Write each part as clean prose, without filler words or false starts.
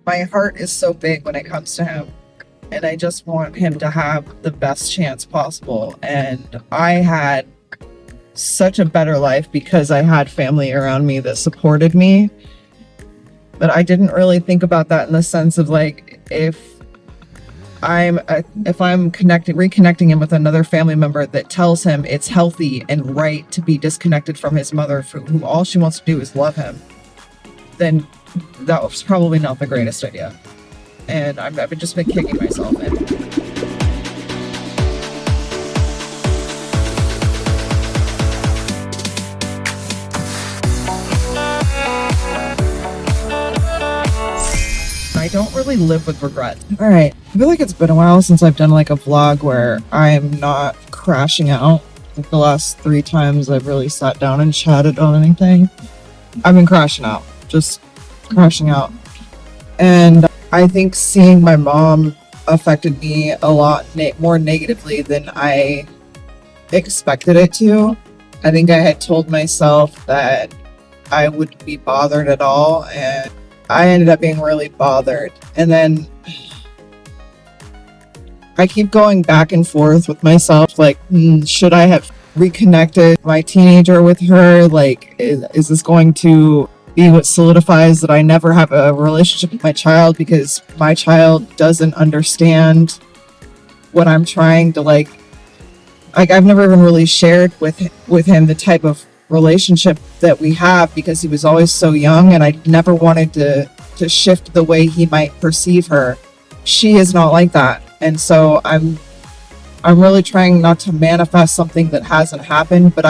my heart is so big when it comes to him. And I just want him to have the best chance possible. And I had such a better life because I had family around me that supported me. But I didn't really think about that in the sense of like, if I'm reconnecting him with another family member that tells him it's healthy and right to be disconnected from his mother, who all she wants to do is love him, then that was probably not the greatest idea. And I've just been kicking myself in. I don't really live with regret. All right, I feel like it's been a while since I've done like a vlog where I'm not crashing out. Like the last 3 times I've really sat down and chatted on anything, I've been crashing out, just crashing out. And I think seeing my mom affected me a lot more negatively than I expected it to. I think I had told myself that I wouldn't be bothered at all, and I ended up being really bothered. And then I keep going back and forth with myself, like, should I have reconnected my teenager with her? Like, is this going to be what solidifies that I never have a relationship with my child because my child doesn't understand what I'm trying to like I've never even really shared with him the type of relationship that we have because he was always so young, and I never wanted to shift the way he might perceive her. She is not like that. And so I'm really trying not to manifest something that hasn't happened, but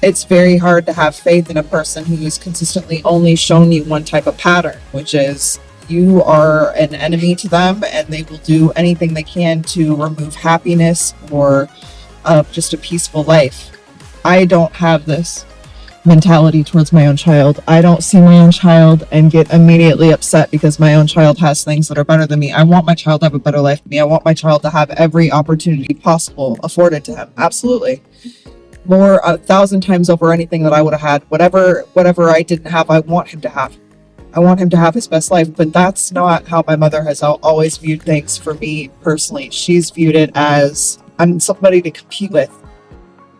it's very hard to have faith in a person who has consistently only shown you one type of pattern, which is you are an enemy to them and they will do anything they can to remove happiness or just a peaceful life. I don't have this mentality towards my own child. I don't see my own child and get immediately upset because my own child has things that are better than me. I want my child to have a better life than me. I want my child to have every opportunity possible afforded to him. Absolutely. More 1,000 times over anything that I would have had. Whatever I didn't have, I want him to have. I want him to have his best life, but that's not how my mother has always viewed things for me personally. She's viewed it as I'm somebody to compete with.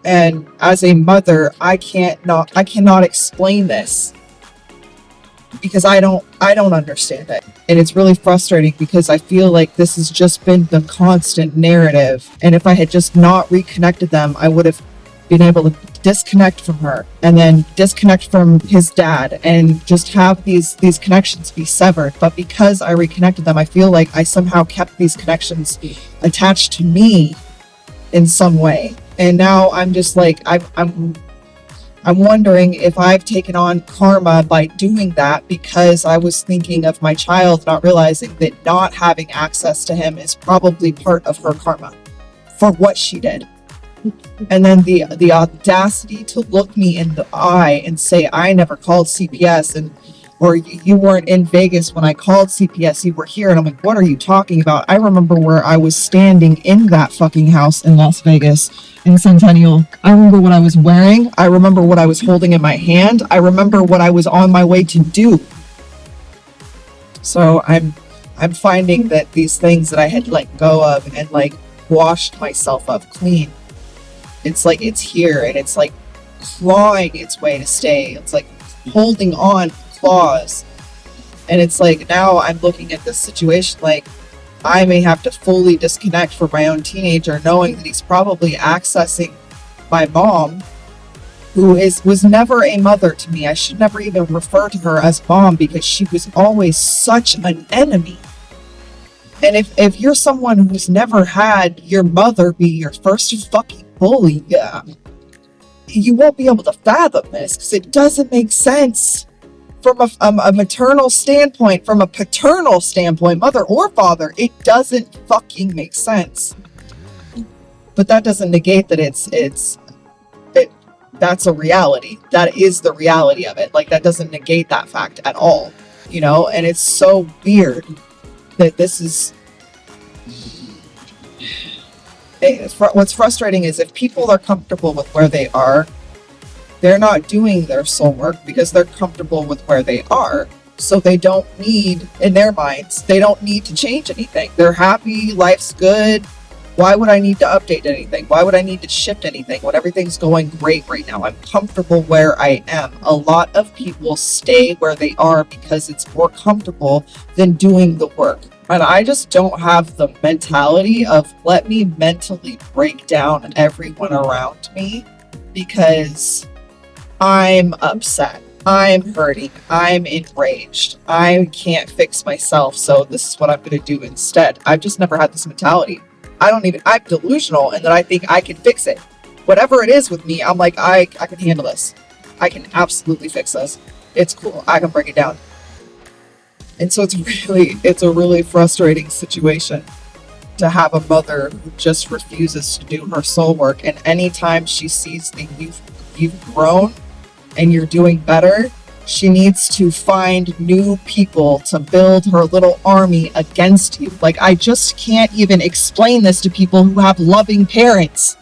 And as a mother, I cannot explain this because I don't understand it. And it's really frustrating because I feel like this has just been the constant narrative. And if I had just not reconnected them, I would have been able to disconnect from her and then disconnect from his dad and just have these connections be severed. But because I reconnected them, I feel like I somehow kept these connections attached to me in some way. And now I'm just like, I'm wondering if I've taken on karma by doing that because I was thinking of my child, not realizing that not having access to him is probably part of her karma for what she did. And then the audacity to look me in the eye and say, I never called CPS, or you weren't in Vegas when I called CPS, you were here. And I'm like, what are you talking about? I remember where I was standing in that fucking house in Las Vegas in Centennial. I remember what I was wearing. I remember what I was holding in my hand. I remember what I was on my way to do. So I'm finding that these things that I had let go of and like washed myself up clean, it's like it's here and it's like clawing its way to stay. It's like holding on claws. And it's like now I'm looking at this situation like I may have to fully disconnect from my own teenager, knowing that he's probably accessing my mom, who was never a mother to me. I should never even refer to her as mom because she was always such an enemy. And if you're someone who's never had your mother be your first fucking bully, you won't be able to fathom this because it doesn't make sense from a maternal standpoint, from a paternal standpoint, mother or father. It doesn't fucking make sense. But that doesn't negate that that's a reality. That is the reality of it. Like that doesn't negate that fact at all, you know? And it's so weird that this is what's frustrating is if people are comfortable with where they are, they're not doing their soul work because they're comfortable with where they are. So they don't need, in their minds, they don't need to change anything. They're happy, life's good. Why would I need to update anything? Why would I need to shift anything when everything's going great right now? I'm comfortable where I am. A lot of people stay where they are because it's more comfortable than doing the work. And I just don't have the mentality of let me mentally break down everyone around me because I'm upset. I'm hurting. I'm enraged. I can't fix myself. So this is what I'm going to do instead. I've just never had this mentality. I'm delusional and that I think I can fix it. Whatever it is with me, I'm like, I can handle this. I can absolutely fix this. It's cool. I can break it down. And so it's a really frustrating situation to have a mother who just refuses to do her soul work. And anytime she sees that you've grown and you're doing better, she needs to find new people to build her little army against you. Like, I just can't even explain this to people who have loving parents,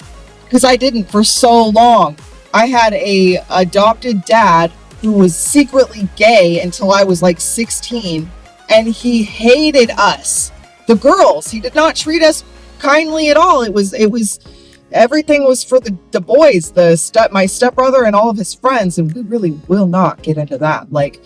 because I didn't for so long. I had a adopted dad who was secretly gay until I was like 16, and he hated us, the girls. He did not treat us kindly at all. It was everything was for the boys, my stepbrother and all of his friends, and we really will not get into that. Like,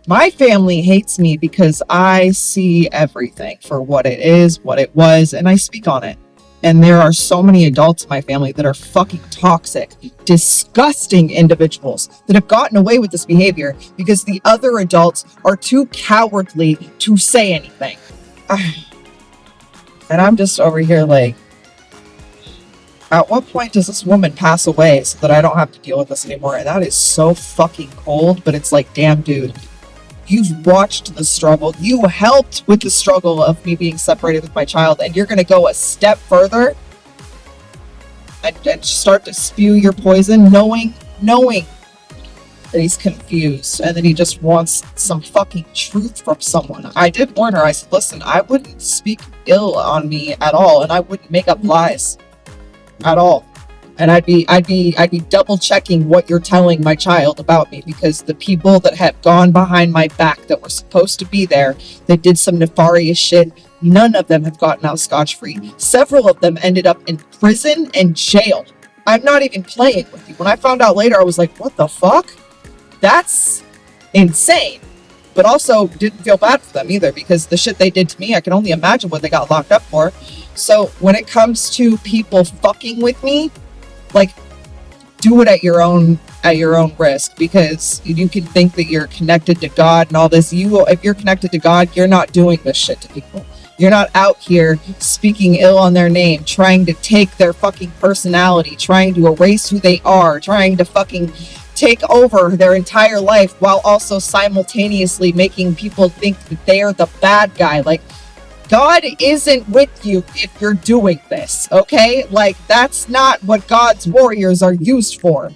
my family hates me because I see everything for what it is, what it was, and I speak on it. And there are so many adults in my family that are fucking toxic, disgusting individuals that have gotten away with this behavior because the other adults are too cowardly to say anything. And I'm just over here like, at what point does this woman pass away so that I don't have to deal with this anymore? And that is so fucking cold, but it's like, damn, dude, you've watched the struggle. You helped with the struggle of me being separated with my child, and you're going to go a step further and start to spew your poison, knowing that he's confused and that he just wants some fucking truth from someone. I did warn her. I said, listen, I wouldn't speak ill on me at all, and I wouldn't make up lies at all. And I'd be double checking what you're telling my child about me, because the people that have gone behind my back that were supposed to be there, that did some nefarious shit, none of them have gotten out scotch-free. Several of them ended up in prison and jail. I'm not even playing with you. When I found out later, I was like, what the fuck? That's insane. But also didn't feel bad for them either, because the shit they did to me, I can only imagine what they got locked up for. So when it comes to people fucking with me, like, do it at your own risk, because you can think that you're connected to God and all this. If you're connected to God, you're not doing this shit to people. You're not out here speaking ill on their name, trying to take their fucking personality, trying to erase who they are, trying to fucking take over their entire life while also simultaneously making people think that they are the bad guy. Like, God isn't with you if you're doing this, okay? Like, that's not what God's warriors are used for.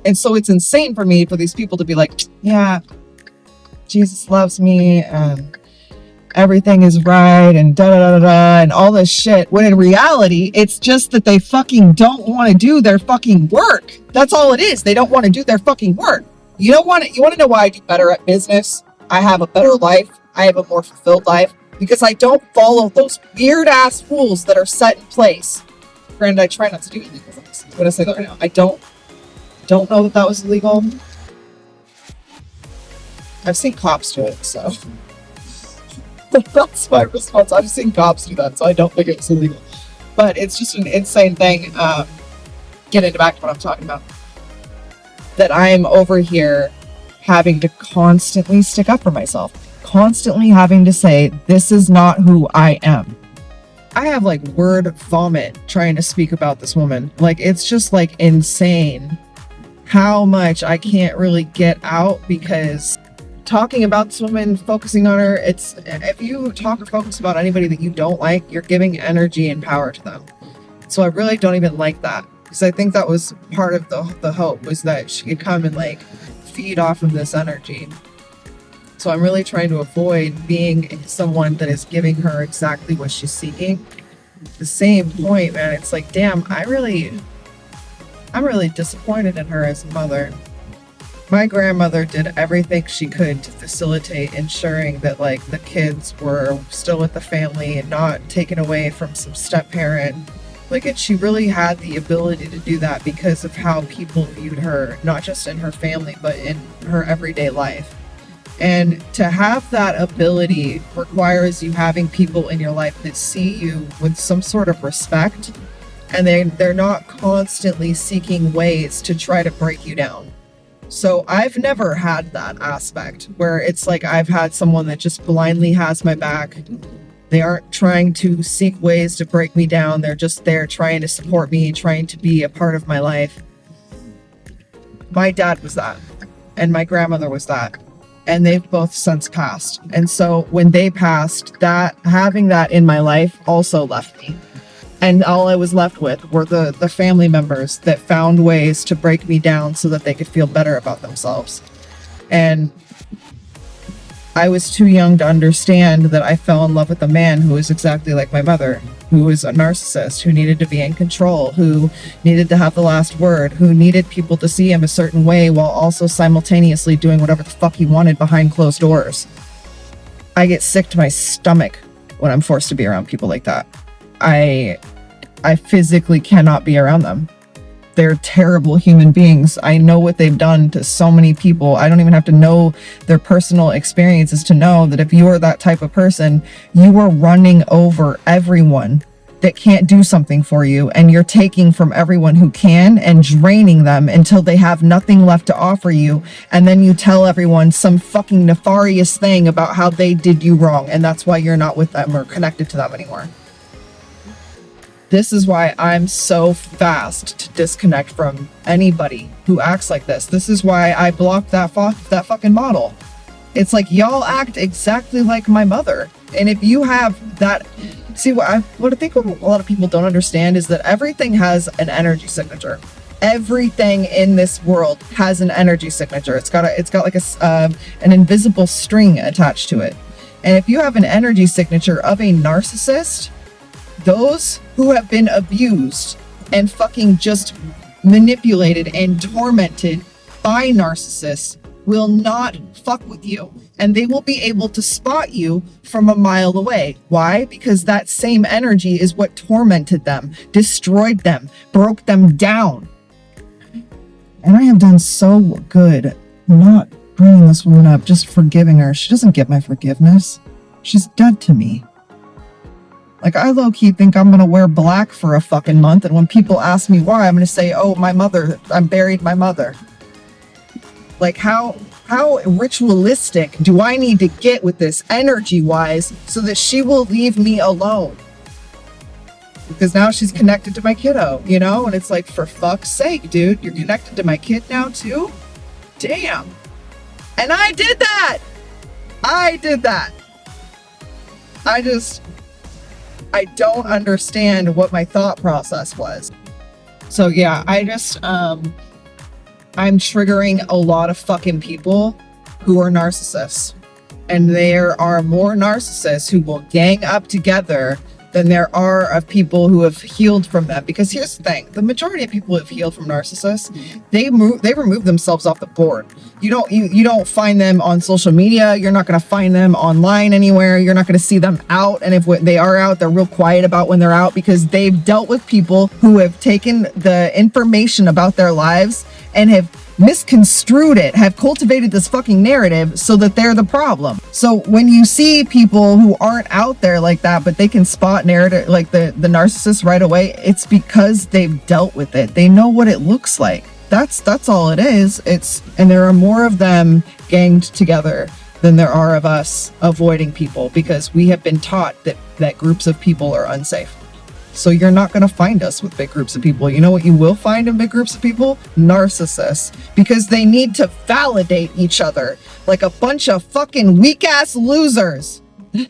And so it's insane for me for these people to be like, yeah, Jesus loves me and everything is right and da-da-da-da and all this shit, when in reality, it's just that they fucking don't want to do their fucking work. That's all it is. They don't want to do their fucking work. You want to know why I do better at business? I have a better life. I have a more fulfilled life, because I don't follow those weird ass rules that are set in place. Granted, I try not to do illegal things. I'm gonna say that right now. I don't know that was illegal. I've seen cops do it, so that's my response. I've seen cops do that, so I don't think it's illegal. But it's just an insane thing. Getting back to what I'm talking about, that I'm over here having to constantly stick up for myself. Constantly having to say, this is not who I am. I have like word vomit trying to speak about this woman. Like, it's just like insane how much I can't really get out, because talking about this woman, focusing on her, if you talk or focus about anybody that you don't like, you're giving energy and power to them. So I really don't even like that, because I think that was part of the hope, was that she could come and like feed off of this energy. So I'm really trying to avoid being someone that is giving her exactly what she's seeking. At the same point, man, it's like, damn, I'm really disappointed in her as a mother. My grandmother did everything she could to facilitate ensuring that like the kids were still with the family and not taken away from some step parent. Like, and she really had the ability to do that because of how people viewed her, not just in her family, but in her everyday life. And to have that ability requires you having people in your life that see you with some sort of respect, and they're not constantly seeking ways to try to break you down. So I've never had that aspect where it's like I've had someone that just blindly has my back. They aren't trying to seek ways to break me down. They're just there trying to support me, trying to be a part of my life. My dad was that, and my grandmother was that, and they've both since passed. And so when they passed, that having that in my life also left me. And all I was left with were the family members that found ways to break me down so that they could feel better about themselves. And I was too young to understand that I fell in love with a man who was exactly like my mother, who was a narcissist, who needed to be in control, who needed to have the last word, who needed people to see him a certain way while also simultaneously doing whatever the fuck he wanted behind closed doors. I get sick to my stomach when I'm forced to be around people like that. I physically cannot be around them. They're terrible human beings. I know what they've done to so many people. I don't even have to know their personal experiences to know that if you are that type of person, you are running over everyone that can't do something for you, and you're taking from everyone who can and draining them until they have nothing left to offer you, and then you tell everyone some fucking nefarious thing about how they did you wrong, and that's why you're not with them or connected to them anymore. This is why I'm so fast to disconnect from anybody who acts like this. This is why I blocked that fucking model. It's like, y'all act exactly like my mother. And if you have that, see, what I think a lot of people don't understand is that everything has an energy signature. Everything in this world has an energy signature. It's got like an invisible string attached to it. And if you have an energy signature of a narcissist, those who have been abused and fucking just manipulated and tormented by narcissists will not fuck with you, and they will be able to spot you from a mile away. Why? Because that same energy is what tormented them, destroyed them, broke them down. And I have done so good not bringing this woman up, just forgiving her. She doesn't get my forgiveness. She's dead to me. Like, I low-key think I'm gonna wear black for a fucking month, and when people ask me why, I'm gonna say, oh, my mother, I buried my mother. Like, how ritualistic do I need to get with this energy-wise so that she will leave me alone? Because now she's connected to my kiddo, you know? And it's like, for fuck's sake, dude, you're connected to my kid now too? Damn. And I did that! I don't understand what my thought process was. So yeah, I'm triggering a lot of fucking people who are narcissists. And there are more narcissists who will gang up together than there are of people who have healed from them. Because here's the thing, the majority of people who have healed from narcissists, they remove themselves off the board. You don't find them on social media. You're not going to find them online anywhere. You're not going to see them out. And if they are out, they're real quiet about when they're out, because they've dealt with people who have taken the information about their lives and have misconstrued it, have cultivated this fucking narrative so that they're the problem. So when you see people who aren't out there like that, but they can spot narrative, like the narcissist right away, it's because they've dealt with it. They know what it looks like. That's all it is. And there are more of them ganged together than there are of us avoiding people, because we have been taught that groups of people are unsafe. So you're not going to find us with big groups of people. You know what you will find in big groups of people? Narcissists. Because they need to validate each other like a bunch of fucking weak-ass losers. This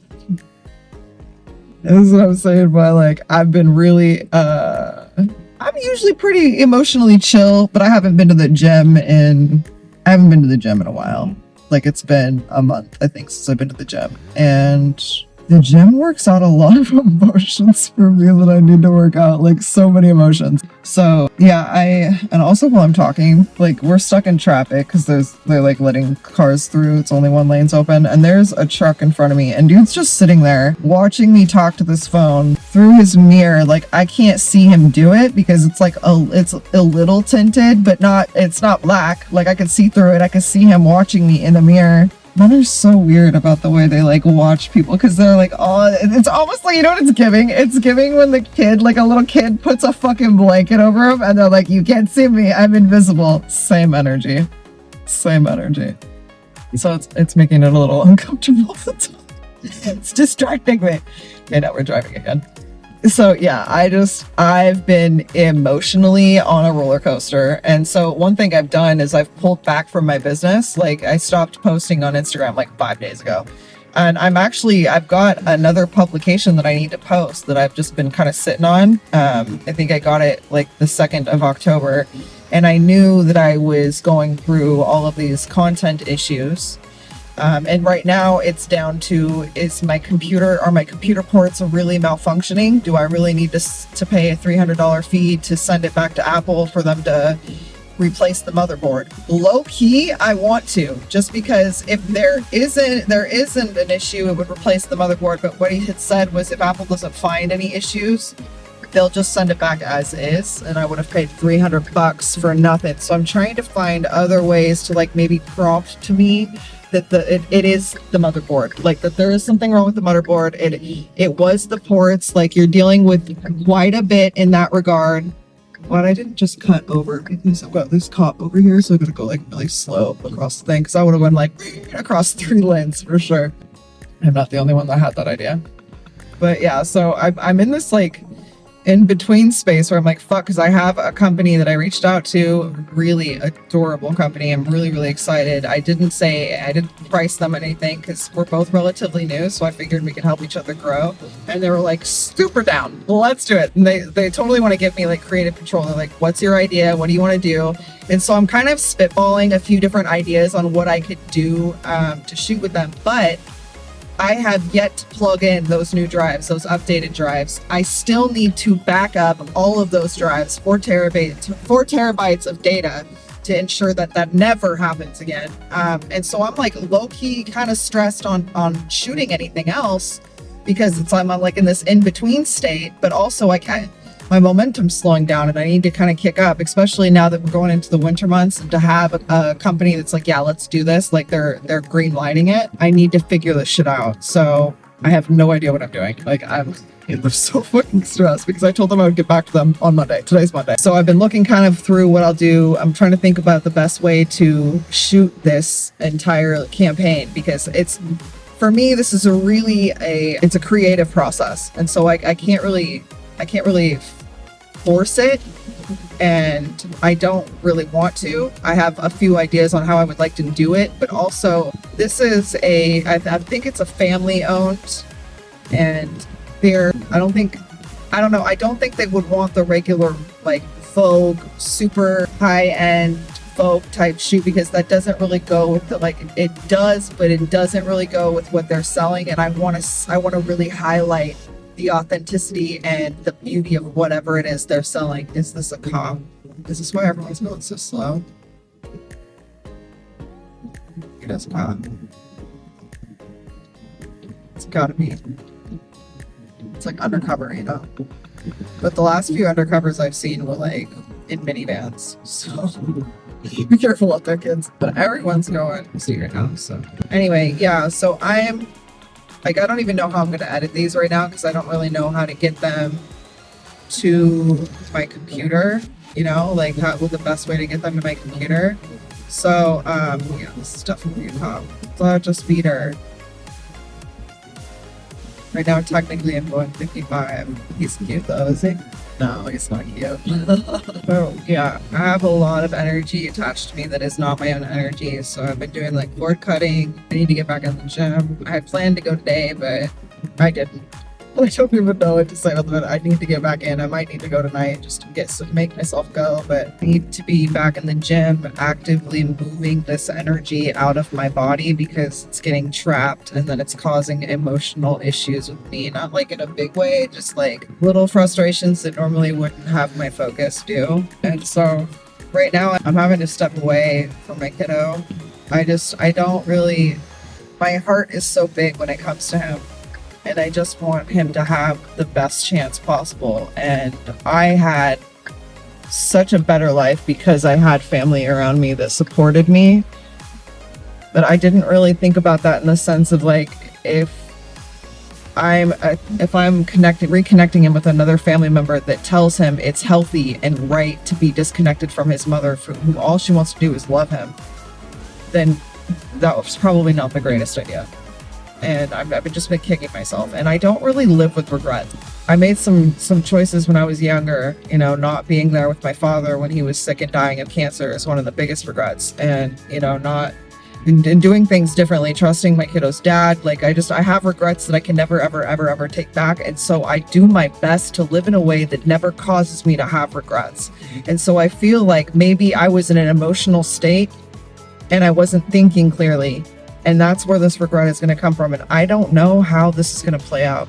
is what I'm saying by, like, I've been really, I'm usually pretty emotionally chill, but I haven't been to the gym in a while. Like, it's been a month, I think, since I've been to the gym. And The gym works out a lot of emotions for me that I need to work out, like so many emotions. So yeah, and also while I'm talking, like we're stuck in traffic because they're like letting cars through. It's only one lane's open, and there's a truck in front of me, and dude's just sitting there watching me talk to this phone through his mirror. Like I can't see him do it because it's like it's a little tinted, but it's not black. Like I can see through it. I can see him watching me in the mirror. Men are so weird about the way they like watch people because they're like, oh, it's almost like, you know what it's giving? It's giving when the kid, like a little kid puts a fucking blanket over him and they're like, you can't see me, I'm invisible. Same energy. So it's making it a little uncomfortable. It's distracting me. Okay, now we're driving again. So yeah, I've been emotionally on a roller coaster. And so one thing I've done is I've pulled back from my business. Like I stopped posting on Instagram like 5 days ago. And I've got another publication that I need to post that I've just been kind of sitting on. I think I got it like the 2nd of October. And I knew that I was going through all of these content issues. And right now it's down to, is my computer ports really malfunctioning? Do I really need to pay a $300 fee to send it back to Apple for them to replace the motherboard? Low key, I want to, just because if there isn't an issue, it would replace the motherboard. But what he had said was if Apple doesn't find any issues, they'll just send it back as is, and I would have paid $300 for nothing. So I'm trying to find other ways to like maybe prompt to me that it is the motherboard, like that there is something wrong with the motherboard. It was the ports. Like you're dealing with quite a bit in that regard. But I didn't just cut over because I've got this cop over here, so I'm gonna go like really slow across the thing because I would have went like across 3 lanes for sure. I'm not the only one that had that idea. But yeah, so I'm in this like in between space where I'm like, fuck, because I have a company that I reached out to, really adorable company. I'm really, really excited. I didn't price them anything because we're both relatively new. So I figured we could help each other grow. And they were like, super down. Well, let's do it. And they totally want to give me like creative control. They're like, what's your idea? What do you want to do? And so I'm kind of spitballing a few different ideas on what I could do to shoot with them. But I have yet to plug in those new drives, those updated drives. I still need to back up all of those drives, 4 terabytes of data, to ensure that never happens again. And so I'm like low-key kind of stressed on shooting anything else because I'm like in this in-between state, but also my momentum's slowing down and I need to kind of kick up, especially now that we're going into the winter months, and to have a company that's like, yeah, let's do this. Like they're green lighting it. I need to figure this shit out. So I have no idea what I'm doing. Like I'm so fucking stressed because I told them I would get back to them on Monday. Today's Monday. So I've been looking kind of through what I'll do. I'm trying to think about the best way to shoot this entire campaign because for me, this is it's a creative process. And so I can't really force it, and I don't really want to. I have a few ideas on how I would like to do it, but also this is I think it's a family owned, and I don't think they would want the regular like Vogue super high end Vogue type shoot because that doesn't really go with it does, but it doesn't really go with what they're selling. And I want to really highlight the authenticity and the beauty of whatever it is they're selling. Is this a cop? Is this why everyone's going so slow? It is a cop. It's gotta be. It's like undercover, you know? But the last few undercovers I've seen were like in minivans. So be careful out there, kids. But everyone's going see right now. So anyway, yeah, so I don't even know how I'm going to edit these right now because I don't really know how to get them to my computer, you know, like what the best way to get them to my computer. So, yeah, this is definitely a cop. So just speeder. Right now, technically, I'm going 55. He's cute though, is he? No, he's not cute. Oh, yeah, I have a lot of energy attached to me that is not my own energy. So I've been doing like board cutting. I need to get back in the gym. I had planned to go today, but I didn't. I don't even know what to say other than I need to get back in. I might need to go tonight just to make myself go, but I need to be back in the gym, actively moving this energy out of my body because it's getting trapped and then it's causing emotional issues with me. Not like in a big way, just like little frustrations that normally wouldn't have my focus do. And so right now I'm having to step away from my kiddo. I don't really, my heart is so big when it comes to him. And I just want him to have the best chance possible. And I had such a better life because I had family around me that supported me. But I didn't really think about that in the sense of like, if I'm reconnecting him with another family member that tells him it's healthy and right to be disconnected from his mother, who all she wants to do is love him, then that was probably not the greatest idea. And I've just been kicking myself, and I don't really live with regret. I made some choices when I was younger, you know, not being there with my father when he was sick and dying of cancer is one of the biggest regrets. And, you know, and doing things differently, trusting my kiddo's dad. Like I have regrets that I can never, ever take back. And so I do my best to live in a way that never causes me to have regrets. And so I feel like maybe I was in an emotional state and I wasn't thinking clearly. And that's where this regret is going to come from. And I don't know how this is going to play out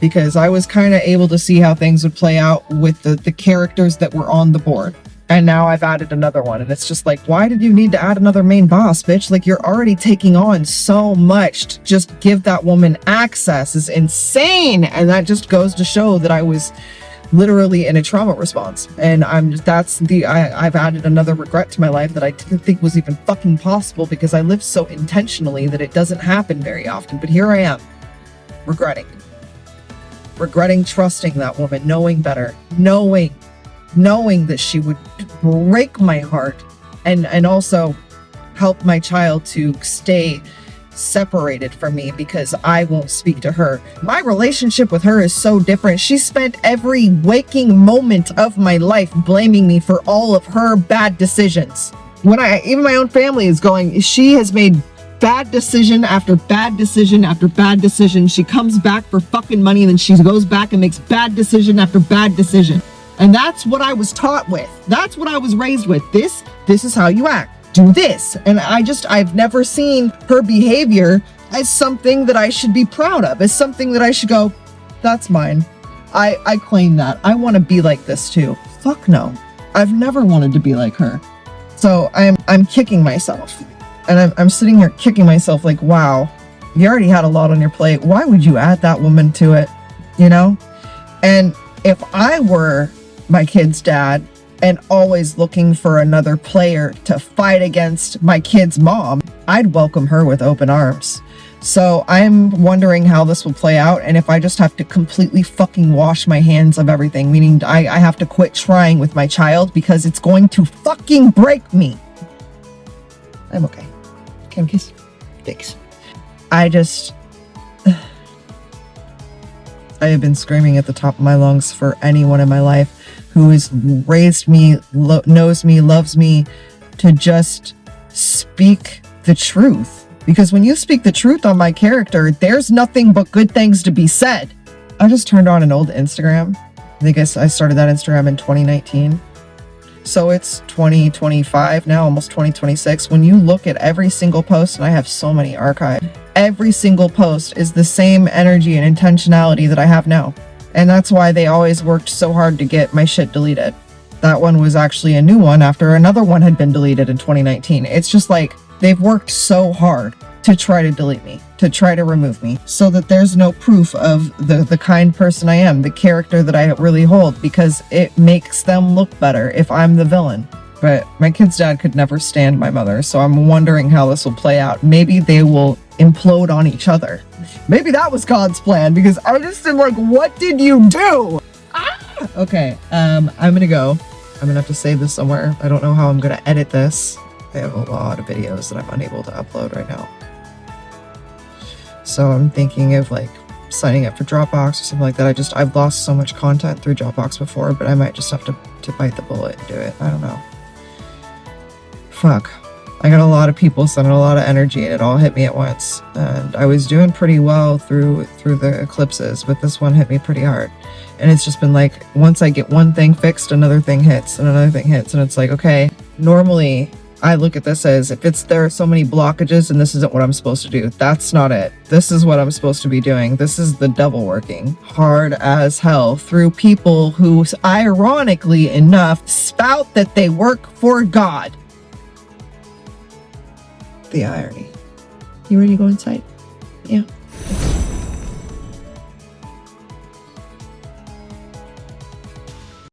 because I was kind of able to see how things would play out with the characters that were on the board. And now I've added another one. And it's just like, why did you need to add another main boss, bitch? Like, you're already taking on so much to just give that woman access is insane. And that just goes to show that I was literally in a trauma response. And I've added another regret to my life that I didn't think was even fucking possible because I live so intentionally that it doesn't happen very often. But here I am, regretting trusting that woman, knowing better, knowing that she would break my heart and also help my child to stay separated from me because I won't speak to her. My relationship with her is so different. She spent every waking moment of my life blaming me for all of her bad decisions. Even my own family is going, she has made bad decision after bad decision after bad decision. She comes back for fucking money and then she goes back and makes bad decision after bad decision. And that's what I was taught with. That's what I was raised with. This is how you act. Do this. And I've never seen her behavior as something that I should be proud of, as something that I should go, that's mine. I claim that. I want to be like this too. Fuck no. I've never wanted to be like her. So I'm kicking myself. And I'm sitting here kicking myself like, wow, you already had a lot on your plate. Why would you add that woman to it? You know? And if I were my kid's dad and always looking for another player to fight against my kid's mom, I'd welcome her with open arms. So I'm wondering how this will play out and if I just have to completely fucking wash my hands of everything, meaning I have to quit trying with my child because it's going to fucking break me. I'm okay. Can I kiss? Thanks. I have been screaming at the top of my lungs for anyone in my life who has raised me, knows me, loves me, to just speak the truth. Because when you speak the truth on my character, there's nothing but good things to be said. I just turned on an old Instagram. I think I started that Instagram in 2019. So it's 2025 now, almost 2026. When you look at every single post, and I have so many archived, every single post is the same energy and intentionality that I have now. And that's why they always worked so hard to get my shit deleted. That one was actually a new one after another one had been deleted in 2019. It's just like they've worked so hard to try to delete me, to try to remove me, so that there's no proof of the kind person I am, the character that I really hold, because it makes them look better if I'm the villain. But my kid's dad could never stand my mother, so I'm wondering how this will play out. Maybe they will implode on each other. Maybe that was God's plan, because I just am like, what did you do? Ah! Okay, I'm gonna go. I'm gonna have to save this somewhere. I don't know how I'm gonna edit this. I have a lot of videos that I'm unable to upload right now. So I'm thinking of like signing up for Dropbox or something like that. I've lost so much content through Dropbox before, but I might just have to bite the bullet and do it. I don't know. Fuck. I got a lot of people sending a lot of energy, and it all hit me at once. And I was doing pretty well through the eclipses, but this one hit me pretty hard. And it's just been like, once I get one thing fixed, another thing hits, and another thing hits, and it's like, okay, normally I look at this as if there are so many blockages and this isn't what I'm supposed to do. That's not it. This is what I'm supposed to be doing. This is the devil working hard as hell through people who, ironically enough, spout that they work for God. The irony. You ready to go inside? Yeah.